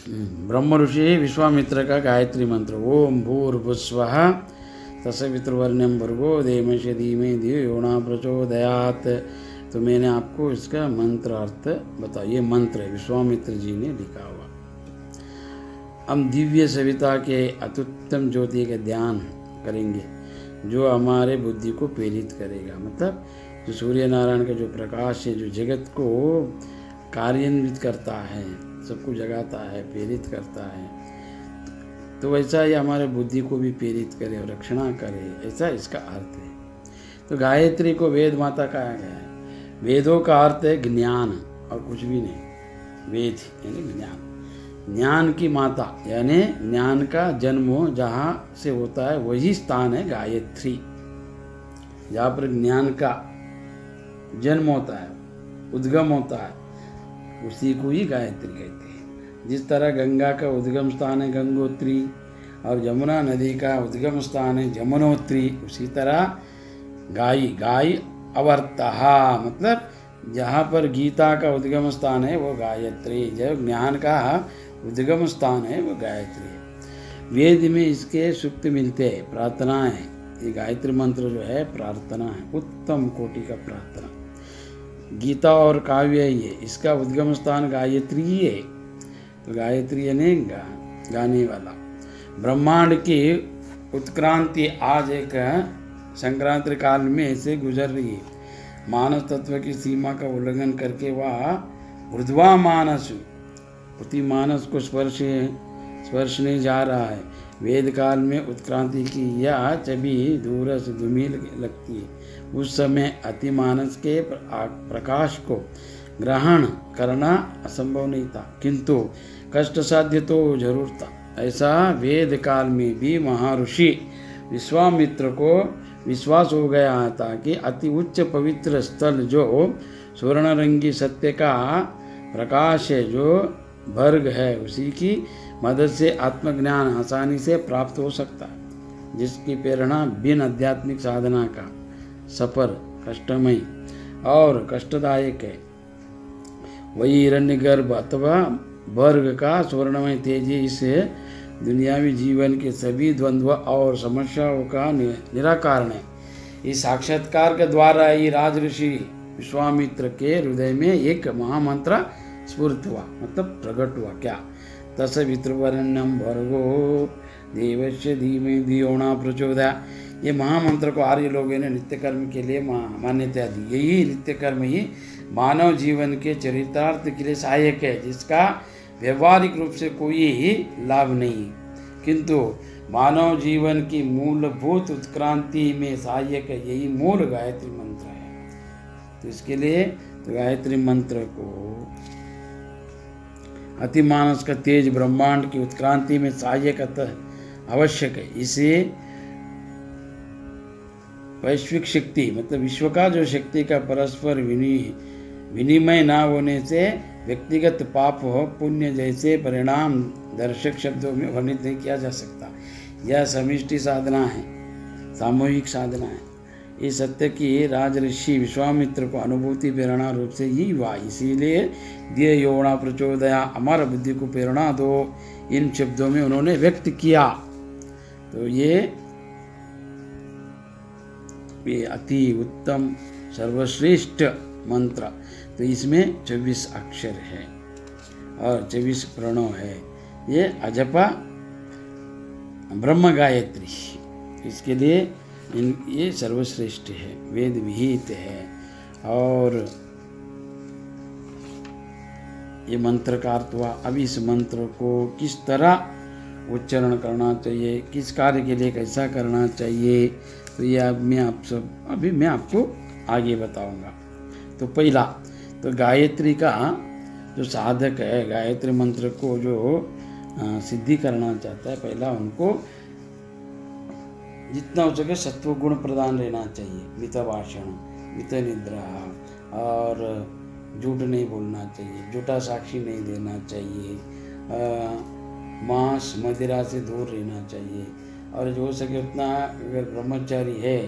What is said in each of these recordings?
ब्रह्म ऋषि विश्वामित्र का गायत्री मंत्र ओम भूर्भुस्वः तत्सवितुर्वरेण्यं भर्गो देवस्य धीमहि धियो यो न प्रचोदयात्। तो मैंने आपको इसका मंत्र अर्थ बताया। ये मंत्र है, विश्वामित्र जी ने लिखा हुआ। हम दिव्य सविता के अत्युत्तम ज्योति का ध्यान करेंगे जो हमारे बुद्धि को प्रेरित करेगा। मतलब जो सूर्य नारायण का जो प्रकाश है, जो जगत को कार्यान्वित करता है, सबको जगाता है, प्रेरित करता है, तो वैसा ही हमारे बुद्धि को भी प्रेरित करे और रक्षणा करे, ऐसा इसका अर्थ है। तो गायत्री को वेद माता कहा गया है। वेदों का अर्थ है ज्ञान और कुछ भी नहीं। वेद यानी ज्ञान, ज्ञान की माता यानी ज्ञान का जन्म जहाँ से होता है वही स्थान है गायत्री। जहाँ पर ज्ञान का जन्म होता है, उद्गम होता है, उसी को ही गायत्री कहते हैं। जिस तरह गंगा का उद्गम स्थान है गंगोत्री और यमुना नदी का उद्गम स्थान है जमुनोत्री, उसी तरह गाय अवर्तहा मतलब जहाँ पर गीता का उद्गम स्थान है वो गायत्री, जब ज्ञान का उद्गम स्थान है वो गायत्री है। वेद में इसके सूक्त मिलते हैं, प्रार्थनाएं। ये गायत्री मंत्र जो है प्रार्थना है, उत्तम कोटि का प्रार्थना। गीता और काव्य ये इसका उद्गम स्थान गायत्री है। तो गायत्री यानी गाने वाला। ब्रह्मांड की उत्क्रांति आज एक संक्रांति काल में ऐसे गुजर रही है। मानस तत्व की सीमा का उल्लंघन करके वह ऊर्ध्वा मानस उति मानस को स्पर्शने जा रहा है। वेद काल में उत्क्रांति की यह छवि दूर से धूमिल लगती है। उस समय अति मानस के प्रकाश को ग्रहण करना असंभव नहीं था, किंतु कष्ट साध्य तो जरूर था। ऐसा वेद काल में भी महर्षि विश्वामित्र को विश्वास हो गया था कि अति उच्च पवित्र स्थल जो स्वर्ण रंगी सत्य का प्रकाश है, जो भर्ग है, उसी की मदद से आत्मज्ञान आसानी से प्राप्त हो सकता है, जिसकी प्रेरणा बिन आध्यात्मिक साधना का सफर कष्टमय और कष्टदायक है। वही हिरण्यगर्भ अथवा भर्ग का स्वर्णमय तेज इस दुनियावी जीवन के सभी द्वंद्व और समस्याओं का निराकरण है। इस साक्षात्कार के द्वारा ही राजऋषि विश्वामित्र के हृदय में एक महामंत्र स्फुरित हुआ, मतलब प्रकट हुआ। क्या? तत्सवितुर्वरेण्यं भर्गो देवस्य धीमहि धियो न प्रचोदयात्। ये महामंत्र को आर्य लोगों ने नित्य कर्म के लिए मान्यता दी। यही नित्य कर्म ही मानव जीवन के चरितार्थ के लिए सहायक है, जिसका व्यवहारिक रूप से कोई ही लाभ नहीं, किंतु मानव जीवन की मूलभूत उत्क्रांति में सहायक है। यही मूल गायत्री मंत्र है। तो इसके लिए गायत्री मंत्र को अतिमानस का तेज ब्रह्मांड की उत्क्रांति में सहायक आवश्यक है। इसे वैश्विक शक्ति मतलब विश्व का जो शक्ति का परस्पर विनिमय न होने से व्यक्तिगत पाप हो पुण्य जैसे परिणाम दर्शक शब्दों में वर्णित नहीं किया जा सकता। यह समिष्टि साधना है, सामूहिक साधना है। इस सत्य की राजऋषि विश्वामित्र को अनुभूति प्रेरणा रूप से ही हुआ। इसीलिए दिय योणा प्रचोदया, हमारा बुद्धि को प्रेरणा दो, इन शब्दों में उन्होंने व्यक्त किया। तो ये अति उत्तम सर्वश्रेष्ठ मंत्र। तो इसमें 24 अक्षर है और 24 प्रणव है। ये अजपा ब्रह्म गायत्री, इसके लिए ये सर्वश्रेष्ठ है, वेद विहित है। और ये मंत्र का अर्थ हुआ। अब इस मंत्र को किस तरह उच्चारण करना चाहिए, किस कार्य के लिए कैसा करना चाहिए, तो ये अब मैं आपको आगे बताऊंगा। तो पहला तो गायत्री का जो साधक है, गायत्री मंत्र को जो सिद्धि करना चाहता है, पहला उनको जितना हो सके सत्व गुण प्रदान रहना चाहिए। मित भाषण, मित निद्रा और झूठ नहीं बोलना चाहिए, झूठा साक्षी नहीं देना चाहिए, मांस मदिरा से दूर रहना चाहिए। और जो हो सके उतना, अगर ब्रह्मचारी है,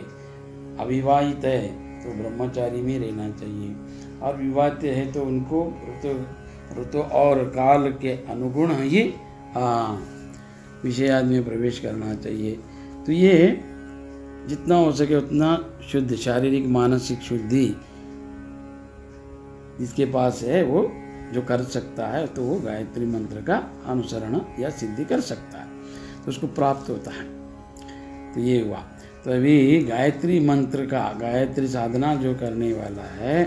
अविवाहित है तो ब्रह्मचारी में रहना चाहिए, और विवाहित है तो उनको तो ऋतु और काल के अनुगुण ही विषय आदमी में प्रवेश करना चाहिए। तो ये जितना हो सके उतना शुद्ध शारीरिक मानसिक शुद्धि जिसके पास है वो जो कर सकता है, तो वो गायत्री मंत्र का अनुसरण या सिद्धि कर सकता है, तो उसको प्राप्त होता है। तो ये हुआ। तो अभी गायत्री मंत्र का, गायत्री साधना जो करने वाला है,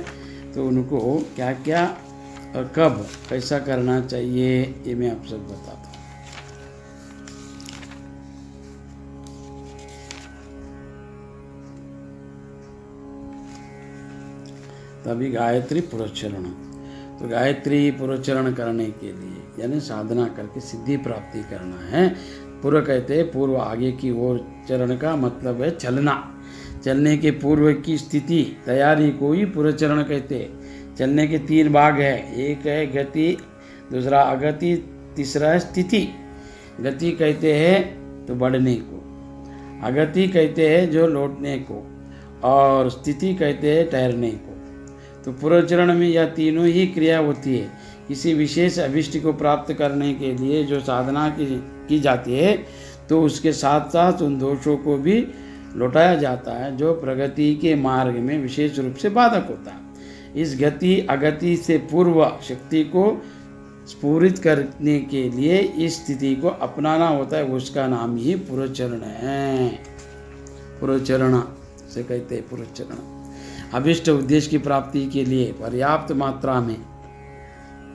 तो उनको क्या क्या और कब कैसा करना चाहिए ये मैं आप सब बताता हूँ। तभी गायत्री पुरोच्चरण। तो गायत्री पुरोच्चरण करने के लिए यानी साधना करके सिद्धि प्राप्ति करना है। पूर्व कहते हैं पूर्व आगे की ओर चरण का मतलब है चलना, चलने के पूर्व की स्थिति तैयारी को ही पुरोच्चरण कहते हैं। चलने के 3 भाग है, एक है गति, दूसरा अगति, तीसरा है स्थिति। गति कहते हैं तो बढ़ने को, अगति कहते हैं जो लौटने को, और स्थिति कहते हैं ठहरने को। तो पुरोच्चरण में यह तीनों ही क्रिया होती है। किसी विशेष अभिष्ट को प्राप्त करने के लिए जो साधना की जाती है, तो उसके साथ साथ उन दोषों को भी लौटाया जाता है जो प्रगति के मार्ग में विशेष रूप से बाधक होता है। इस गति अगति से पूर्व शक्ति को स्फुरित करने के लिए इस स्थिति को अपनाना होता है, उसका नाम ही पुरोच्चरण है। पुरोच्चरण से कहते हैं पुरोच्चरण। अभिष्ट उद्देश्य की प्राप्ति के लिए पर्याप्त मात्रा में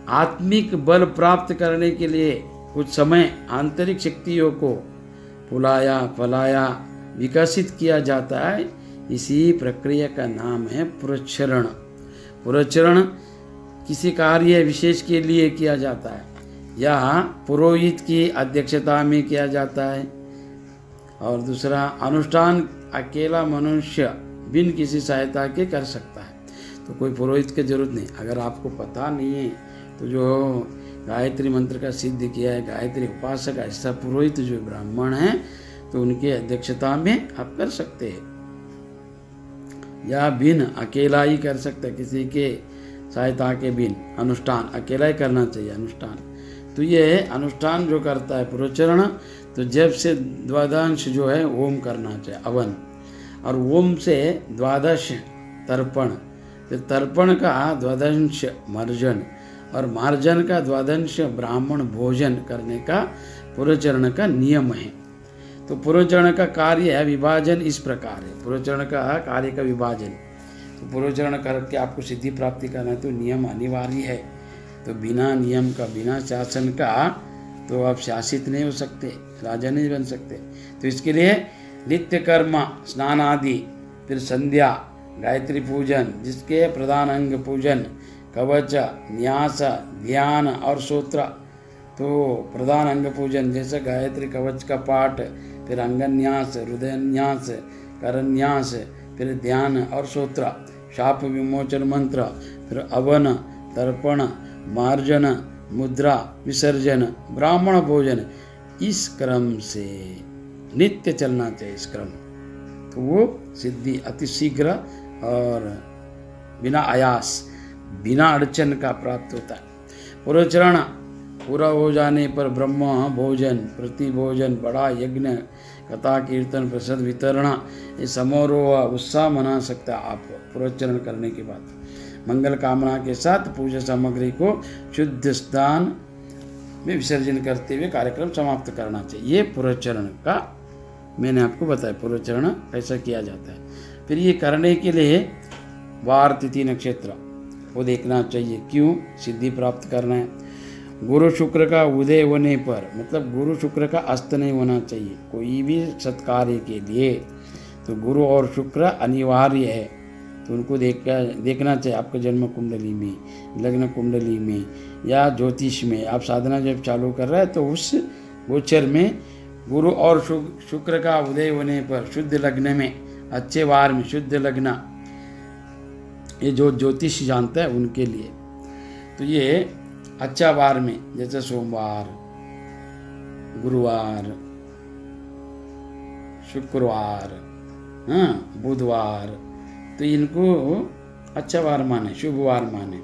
आत्मिक बल प्राप्त करने के लिए कुछ समय आंतरिक शक्तियों को फुलाया फलाया विकसित किया जाता है। इसी प्रक्रिया का नाम है पुरोच्चरण। पुरोच्चरण किसी कार्य विशेष के लिए किया जाता है या पुरोहित की अध्यक्षता में किया जाता है। और दूसरा, अनुष्ठान अकेला मनुष्य बिन किसी सहायता के कर सकता है, तो कोई पुरोहित की जरूरत नहीं। अगर आपको पता नहीं है तो जो गायत्री मंत्र का सिद्ध किया है गायत्री उपासक ऐसा पुरोहित जो ब्राह्मण है, तो उनके अध्यक्षता में आप कर सकते हैं, या बिन अकेला ही कर सकते हैं, किसी के सहायता के बिन। अनुष्ठान अकेला ही करना चाहिए अनुष्ठान। तो ये अनुष्ठान जो करता है पुरोच्चरण, तो जब से द्वादश जो है ओम करना चाहिए अवन, और ओम से द्वादश तर्पण, फिर तर्पण का द्वादश मार्जन, और मार्जन का द्वादश ब्राह्मण भोजन करने का पुरोच्चरण का नियम है। तो पुरोच्चरण का कार्य है विभाजन इस प्रकार है। पुरोच्चरण का कार्य का विभाजन, तो पुरोच्चरण करके आपको सिद्धि प्राप्ति करना है, तो नियम अनिवार्य है। तो बिना नियम का, बिना शासन का तो आप शासित नहीं हो सकते, राजा नहीं बन सकते। तो इसके लिए नित्य कर्म, स्नान आदि, फिर संध्या, गायत्री पूजन जिसके प्रधान अंग पूजन, कवच, न्यास, ध्यान और सूत्र। तो प्रधान अंग पूजन जैसे गायत्री कवच का पाठ, फिर अंगन्यास, हृदयन्यास, करन्यास, फिर ध्यान और सूत्र, शाप विमोचन मंत्र, फिर अवन, तर्पण, मार्जन, मुद्रा, विसर्जन, ब्राह्मण भोजन, इस क्रम से नित्य चलना चाहिए इस क्रम। तो वो सिद्धि अति शीघ्र और बिना आयास, बिना अड़चन का प्राप्त होता है। पुरोच्चरण पूरा हो जाने पर ब्रह्म भोजन, प्रति भोजन, बड़ा यज्ञ, कथा कीर्तन, प्रसाद वितरण, ये समारोह उत्साह मना सकता है आप पुरोच्चरण करने के बाद। मंगल कामना के साथ पूजा सामग्री को शुद्ध स्थान में विसर्जन करते हुए कार्यक्रम समाप्त करना चाहिए। ये पुरोच्चरण का मैंने आपको बताया पुरोच्चरण कैसा किया जाता है। फिर ये करने के लिए वार, तिथि, नक्षत्र वो देखना चाहिए। क्यों? सिद्धि प्राप्त करना है। गुरु शुक्र का उदय होने पर, मतलब गुरु शुक्र का अस्त नहीं होना चाहिए कोई भी सत्कार्य के लिए। तो गुरु और शुक्र अनिवार्य है, तो उनको देखना चाहिए आपके जन्म कुंडली में, लग्न कुंडली में या ज्योतिष में। आप साधना जब चालू कर रहे हैं तो उस गोचर में गुरु और शुक्र का उदय होने पर शुद्ध लग्न में, अच्छे वार में, शुद्ध लग्न, ये जो ज्योतिष जानता है उनके लिए। तो ये अच्छा वार में जैसे सोमवार, गुरुवार, शुक्रवार, बुधवार, तो इनको अच्छा वार माने, शुभ वार माने।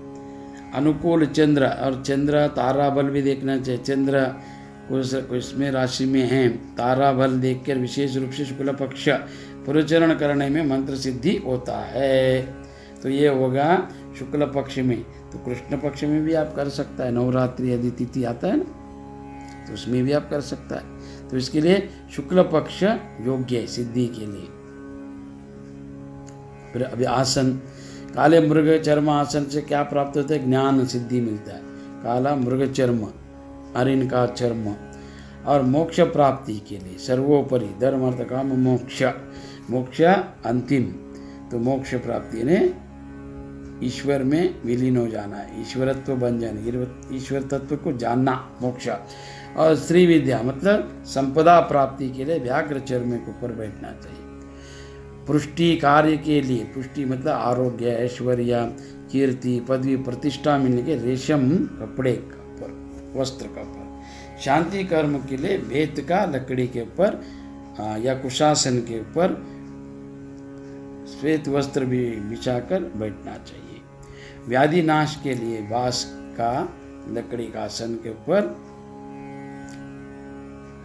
अनुकूल चंद्र, और चंद्र तारा बल भी देखना चाहिए। चंद्र उसमें राशि में है, तारा बल देखकर विशेष रूप से शुक्ल पक्ष पुरचरण करने में मंत्र सिद्धि होता है। तो ये होगा शुक्ल पक्ष में। तो कृष्ण पक्ष में भी आप कर सकता है, नवरात्रि यदि तिथि आता है ना, तो उसमें भी आप कर सकता है। तो इसके लिए शुक्ल पक्ष योग्य है सिद्धि के लिए। फिर अभी आसन, काले मृग चर्म आसन से क्या प्राप्त होता है? ज्ञान सिद्धि मिलता है। काला मृग चर्म, हरिण का चर्म। और मोक्ष प्राप्ति के लिए सर्वोपरि धर्म अर्थ काम मोक्ष, मोक्ष अंतिम। तो मोक्ष प्राप्ति ने ईश्वर में विलीन हो जाना है, ईश्वरत्व बन जाना, ईश्वर तत्व को जानना, मोक्ष। और श्री विद्या मतलब संपदा प्राप्ति के लिए व्याघ्र चर्म के ऊपर बैठना चाहिए। पुष्टि कार्य के लिए, पुष्टि मतलब आरोग्य, ऐश्वर्य, कीर्ति, पदवी, प्रतिष्ठा मिलने के रेशम कपड़े का ऊपर, वस्त्र का ऊपर। शांति कर्म के लिए बेत का लकड़ी के ऊपर या कुशासन के ऊपर श्वेत वस्त्र भी बिछाकर बैठना चाहिए। व्याधि नाश के लिए बांस का लकड़ी का आसन के ऊपर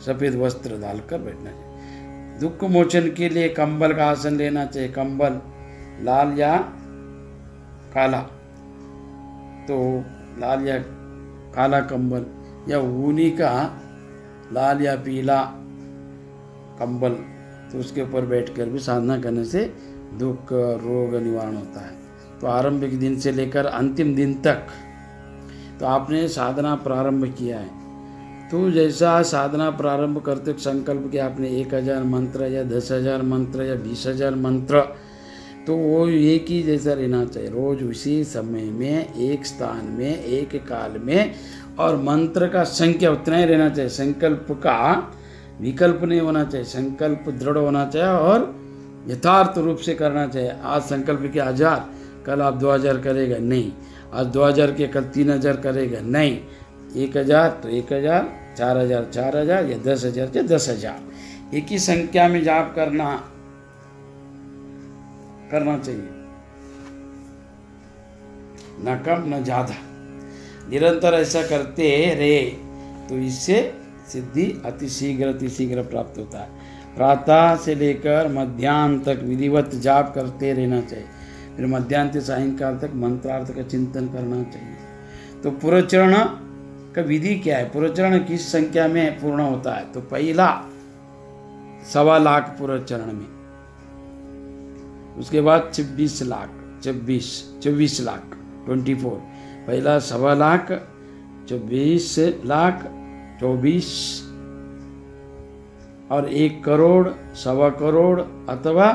सफेद वस्त्र डालकर बैठना चाहिए। दुख मोचन के लिए कंबल का आसन लेना चाहिए। कंबल लाल या काला, तो लाल या काला कंबल या ऊनी का लाल या पीला कंबल, तो उसके ऊपर बैठकर भी साधना करने से दुख रोग निवारण होता है। तो आरंभिक दिन से लेकर अंतिम दिन तक तो आपने साधना प्रारंभ किया है, तो जैसा साधना प्रारंभ करते संकल्प किया आपने 1000 मंत्र या 10,000 मंत्र या 20,000 मंत्र, तो वो एक ही जैसा रहना चाहिए। रोज उसी समय में, एक स्थान में, एक काल में, और मंत्र का संख्या उतना ही रहना चाहिए। संकल्प का विकल्प नहीं होना चाहिए, संकल्प दृढ़ होना चाहिए और यथार्थ रूप से करना चाहिए। आज संकल्प के 1000, कल आप 2000 करेगा नहीं, आज 2000 के कल 3000 करेगा नहीं, 1000 तो 1000, 4000 4000 या 10,000 के 10,000, एक ही संख्या में जाप करना चाहिए, न कम न ज्यादा। निरंतर ऐसा करते रहे तो इससे सिद्धि अति शीघ्र प्राप्त होता है। प्रातः से लेकर मध्याह्न तक विधिवत जाप करते रहना चाहिए। फिर मध्याह्न से सायंकाल तक मंत्रार्थ का चिंतन करना चाहिए। तो पुरचरण का विधि क्या है? पुरचरण किस संख्या में पूर्ण होता है? तो पहला 1.25 लाख पुरचरण में, उसके बाद 24 लाख, 24 लाख 24, पहला 1.25 लाख, 24 लाख, 24 और 1 करोड़, 1.25 करोड़ अथवा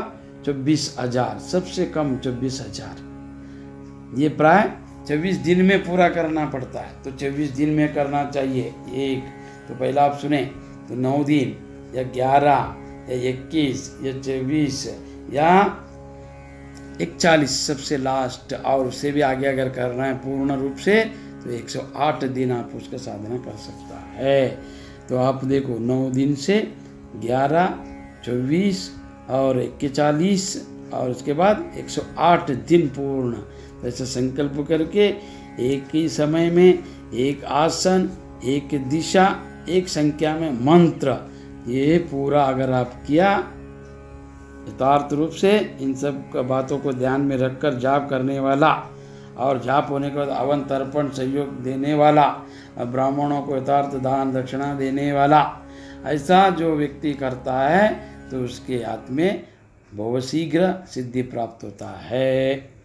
24,000, सबसे कम 24,000। ये प्राय 24 दिन में पूरा करना पड़ता है। तो 24 दिन में करना चाहिए। एक तो पहला आप सुने तो 9 दिन या 11 या 21 या 24 या 41 सबसे लास्ट, और उससे भी आगे अगर करना है पूर्ण रूप से तो 108 दिन आप उसका साधना कर सकता है। तो आप देखो 9 दिन से 11, 24 और 41 और उसके बाद 108 दिन पूर्ण, ऐसा संकल्प करके एक ही समय में एक आसन, एक दिशा, एक संख्या में मंत्र, ये पूरा अगर आप किया यथार्थ रूप से, इन सब बातों को ध्यान में रखकर जाप करने वाला और जाप होने के बाद हवन तर्पण सहयोग देने वाला, ब्राह्मणों को यथार्थ दान दक्षिणा देने वाला, ऐसा जो व्यक्ति करता है तो उसके हाथ में बहुत शीघ्र सिद्धि प्राप्त होता है।